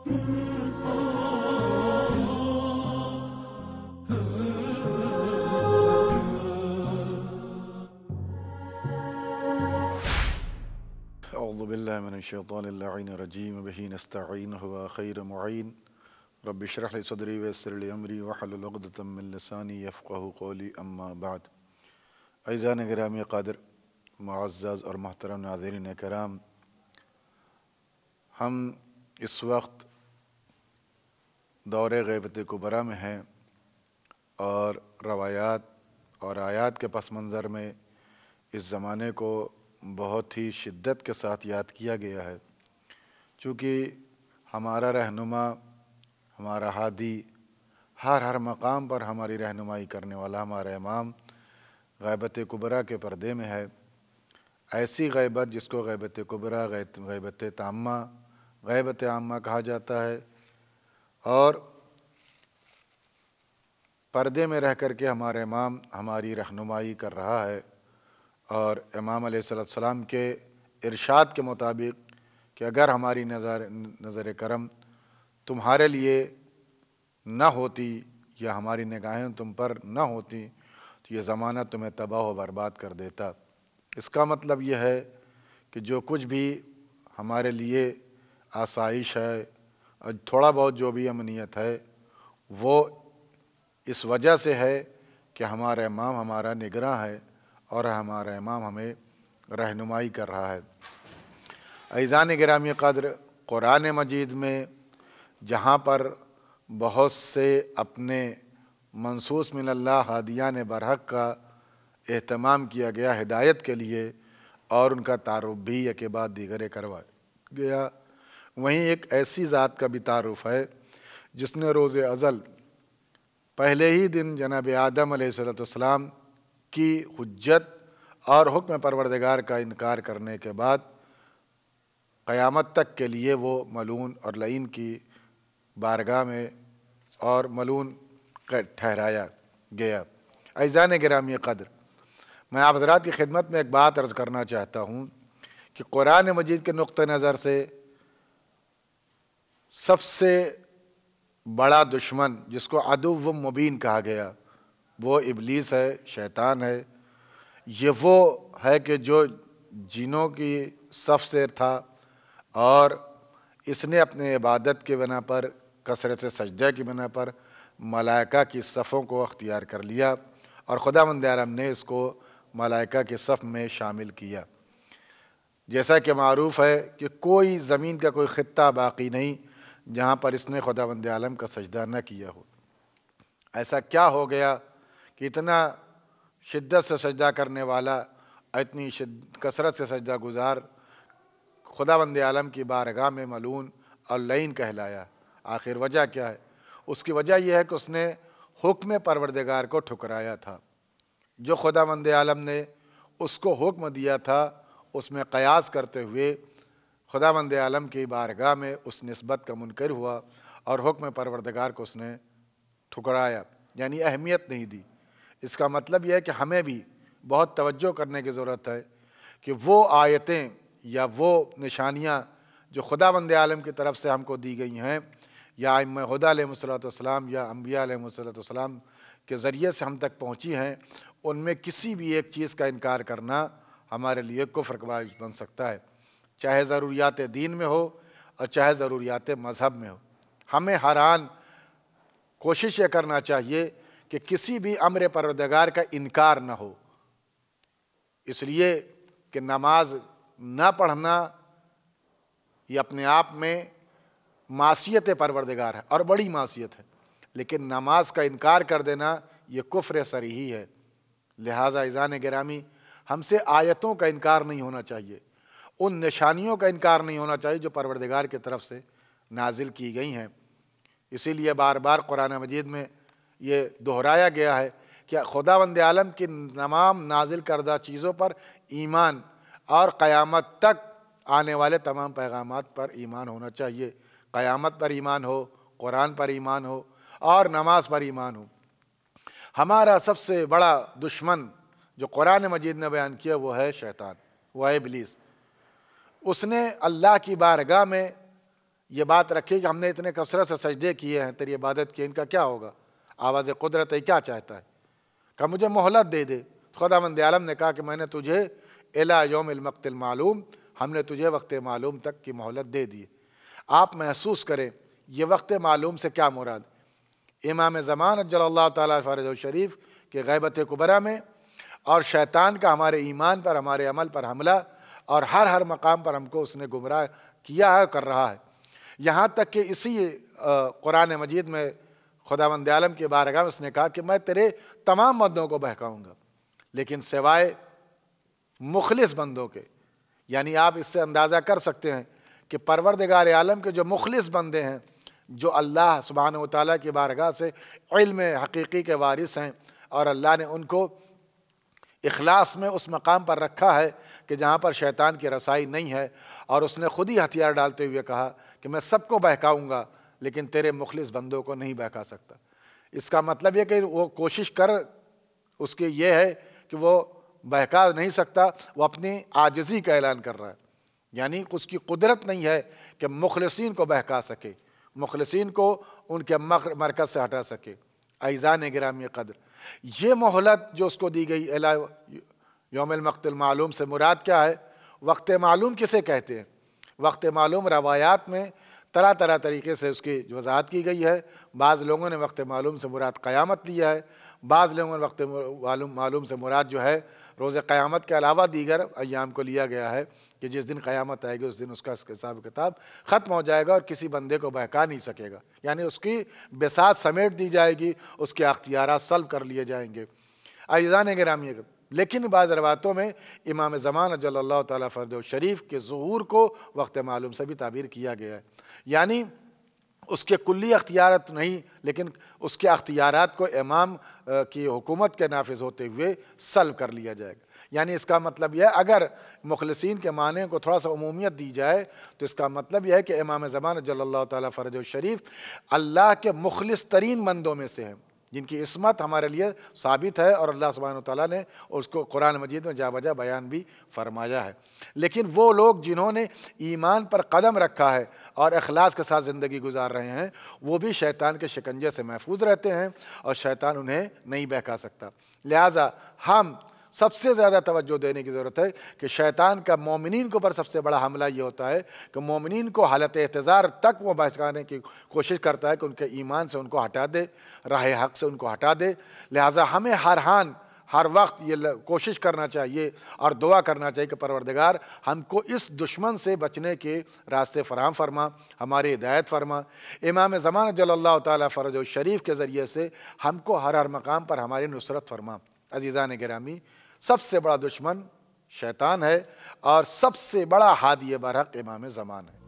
اعوذ باللہ من الشیطان اللعین الرجیم بہ نستعین ہوا خیر معین رب اشرح لی صدری ویسر لی امری واحلل عقدۃ من لسانی یفقہوا قولی اما بعد۔ عزیزان گرامی قادر، معزز اور محترم ناظرین کرام، ہم اس وقت دور غیبت کبریٰ میں ہیں اور روایات اور آیات کے پس منظر میں اس زمانے کو بہت ہی شدت کے ساتھ یاد کیا گیا ہے، چونکہ ہمارا رہنما، ہمارا ہادی، ہر مقام پر ہماری رہنمائی کرنے والا ہمارا امام غیبت کبریٰ کے پردے میں ہے۔ ایسی غیبت جس کو غیبت کبریٰ، غیبت تامہ، غیبت عامہ کہا جاتا ہے، اور پردے میں رہ کر کے ہمارا امام ہماری رہنمائی کر رہا ہے، اور امام علیہ السلام کے ارشاد کے مطابق کہ اگر ہماری نظر کرم تمہارے لیے نہ ہوتی یا ہماری نگاہیں تم پر نہ ہوتی تو یہ زمانہ تمہیں تباہ و برباد کر دیتا۔ اس کا مطلب یہ ہے کہ جو کچھ بھی ہمارے لیے آسائش ہے اور تھوڑا بہت جو بھی امنیت ہے، وہ اس وجہ سے ہے کہ ہمارا امام ہمارا نگراں ہے اور ہمارا امام ہمیں رہنمائی کر رہا ہے۔ عزیزان گرامی قدر، قرآن مجید میں جہاں پر بہت سے اپنے منصوص من اللہ ہادیان برحق کا اہتمام کیا گیا ہدایت کے لیے، اور ان کا تعارف بھی ایک بعد دیگرے کروایا گیا، وہیں ایک ایسی ذات کا بھی تعارف ہے جس نے روز ازل پہلے ہی دن جناب آدم علیہ السلام کی حجت اور حکم پروردگار کا انکار کرنے کے بعد قیامت تک کے لیے وہ ملعون اور لعین کی بارگاہ میں اور ملعون ٹھہرایا گیا۔ عزیزان گرامی قدر، میں آپ حضرات کی خدمت میں ایک بات عرض کرنا چاہتا ہوں کہ قرآن مجید کے نقطہ نظر سے سب سے بڑا دشمن جس کو عدو مبین کہا گیا وہ ابلیس ہے، شیطان ہے۔ یہ وہ ہے کہ جو جنوں کی صف سے تھا، اور اس نے اپنے عبادت کی بنا پر، کثرت سجدہ کی بنا پر ملائکہ کی صفوں کو اختیار کر لیا، اور خداوند عالم نے اس کو ملائکہ کی صف میں شامل کیا۔ جیسا کہ معروف ہے کہ کوئی زمین کا کوئی خطہ باقی نہیں جہاں پر اس نے خداوند عالم کا سجدہ نہ کیا ہو۔ ایسا کیا ہو گیا کہ اتنا شدت سے سجدہ کرنے والا، اتنی کثرت سے سجدہ گزار خداوند عالم کی بارگاہ میں ملعون اور لعین کہلایا؟ آخر وجہ کیا ہے؟ اس کی وجہ یہ ہے کہ اس نے حکم پروردگار کو ٹھکرایا تھا۔ جو خداوند عالم نے اس کو حکم دیا تھا، اس میں قیاس کرتے ہوئے خداوند عالم کی بارگاہ میں اس نسبت کا منکر ہوا اور حکم پروردگار کو اس نے ٹھکرایا، یعنی اہمیت نہیں دی۔ اس کا مطلب یہ ہے کہ ہمیں بھی بہت توجہ کرنے کی ضرورت ہے کہ وہ آیتیں یا وہ نشانیاں جو خداوند عالم کی طرف سے ہم کو دی گئی ہیں، یا ائمہ ہدیٰ علیہ السلام یا انبیاء علیہ السلام کے ذریعے سے ہم تک پہنچی ہیں، ان میں کسی بھی ایک چیز کا انکار کرنا ہمارے لیے کفر کا باعث بن سکتا ہے، چاہے ضروریات دین میں ہو اور چاہے ضروریات مذہب میں ہو۔ ہمیں ہر آن کوشش یہ کرنا چاہیے کہ کسی بھی امر پروردگار کا انکار نہ ہو، اس لیے کہ نماز نہ پڑھنا یہ اپنے آپ میں معصیت پروردگار ہے اور بڑی معصیت ہے، لیکن نماز کا انکار کر دینا یہ کفر صریحی ہے۔ لہٰذا عزیزان گرامی، ہم سے آیتوں کا انکار نہیں ہونا چاہیے، ان نشانیوں کا انکار نہیں ہونا چاہیے جو پروردگار کی طرف سے نازل کی گئی ہیں۔ اسی لیے بار بار قرآن مجید میں یہ دہرایا گیا ہے کہ خداوند عالم کی تمام نازل کردہ چیزوں پر ایمان اور قیامت تک آنے والے تمام پیغامات پر ایمان ہونا چاہیے۔ قیامت پر ایمان ہو، قرآن پر ایمان ہو، اور نماز پر ایمان ہو۔ ہمارا سب سے بڑا دشمن جو قرآن مجید نے بیان کیا وہ ہے شیطان، وہ ہے ابلیس۔ اس نے اللہ کی بارگاہ میں یہ بات رکھی کہ ہم نے اتنے کثرت سے سجدے کیے ہیں تیری عبادت کی، ان کا کیا ہوگا؟ آواز قدرت ہے، کیا چاہتا ہے؟ کہ مجھے مہلت دے دے۔ خداوند عالم نے کہا کہ میں نے تجھے الی یوم الوقت المعلوم، ہم نے تجھے وقت معلوم تک کی مہلت دے دی۔ آپ محسوس کریں یہ وقت معلوم سے کیا مراد؟ امام زمان اجل اللہ تعالیٰ فرجہ الشریف کے غیبت کبریٰ میں، اور شیطان کا ہمارے ایمان پر، ہمارے عمل پر حملہ، اور ہر مقام پر ہم کو اس نے گمراہ کیا ہے، کر رہا ہے۔ یہاں تک کہ اسی قرآن مجید میں خداوند عالم کی بارگاہ میں اس نے کہا کہ میں تیرے تمام بندوں کو بہکاؤں گا لیکن سوائے مخلص بندوں کے۔ یعنی آپ اس سے اندازہ کر سکتے ہیں کہ پروردگار عالم کے جو مخلص بندے ہیں، جو اللہ سبحانہ و تعالیٰ کی بارگاہ سے علم حقیقی کے وارث ہیں، اور اللہ نے ان کو اخلاص میں اس مقام پر رکھا ہے کہ جہاں پر شیطان کی رسائی نہیں ہے، اور اس نے خود ہی ہتھیار ڈالتے ہوئے کہا کہ میں سب کو بہکاؤں گا لیکن تیرے مخلص بندوں کو نہیں بہکا سکتا۔ اس کا مطلب یہ کہ وہ کوشش کر اس کی یہ ہے کہ وہ بہکا نہیں سکتا، وہ اپنی عاجزی کا اعلان کر رہا ہے، یعنی اس کی قدرت نہیں ہے کہ مخلصین کو بہکا سکے، مخلصین کو ان کے مرکز سے ہٹا سکے۔ اعزان گرامی قدر، یہ مہلت جو اس کو دی گئی الی یوم الوقت المعلوم سے مراد کیا ہے؟ وقت معلوم کسے کہتے ہیں؟ وقت معلوم روایات میں طرح طریقے سے اس کی وضاحت کی گئی ہے۔ بعض لوگوں نے وقت معلوم سے مراد قیامت لیا ہے، بعض لوگوں نے وقت معلوم سے مراد جو ہے روز قیامت کے علاوہ دیگر ایام کو لیا گیا ہے کہ جس دن قیامت آئے گی اس دن اس کا حساب کتاب ختم ہو جائے گا اور کسی بندے کو بہکا نہیں سکے گا، یعنی اس کی بساط سمیٹ دی جائے گی، اس کے اختیارات سلب کر لیے جائیں گے۔ عزیزان گرامی، لیکن بعض روایتوں میں امام زمان اجل اللہ تعالیٰ فرجہ الشریف کے ظہور کو وقت معلوم سے بھی تعبیر کیا گیا ہے، یعنی اس کے کلی اختیارات نہیں لیکن اس کے اختیارات کو امام کی حکومت کے نافذ ہوتے ہوئے سلب کر لیا جائے گا۔ یعنی اس کا مطلب یہ ہے، اگر مخلصین کے معنی کو تھوڑا سا عمومیت دی جائے تو اس کا مطلب یہ ہے کہ امام زمان جل اللہ تعالیٰ فرجہ الشریف اللہ کے مخلص ترین بندوں میں سے ہیں، جن کی عصمت ہمارے لیے ثابت ہے، اور اللہ سبحانہ وتعالیٰ نے اس کو قرآن مجید میں جا بجا بیان بھی فرمایا ہے۔ لیکن وہ لوگ جنہوں نے ایمان پر قدم رکھا ہے اور اخلاص کے ساتھ زندگی گزار رہے ہیں، وہ بھی شیطان کے شکنجے سے محفوظ رہتے ہیں اور شیطان انہیں نہیں بہکا سکتا۔ لہٰذا ہم سب سے زیادہ توجہ دینے کی ضرورت ہے کہ شیطان کا مومنین کے اوپر سب سے بڑا حملہ یہ ہوتا ہے کہ مومنین کو حالت احتضار تک وہ بہکانے کی کوشش کرتا ہے کہ ان کے ایمان سے ان کو ہٹا دے، راہ حق سے ان کو ہٹا دے۔ لہٰذا ہمیں ہر وقت یہ کوشش کرنا چاہیے اور دعا کرنا چاہیے کہ پروردگار ہم کو اس دشمن سے بچنے کے راستے فراہم فرما، ہماری ہدایت فرما۔ امام زمان جل اللہ تعالیٰ فرجہ الشریف کے ذریعے سے ہم کو ہر مقام پر ہماری نصرت فرما۔ عزیزان گرامی، سب سے بڑا دشمن شیطان ہے اور سب سے بڑا ہادی برحق امام زمان ہے۔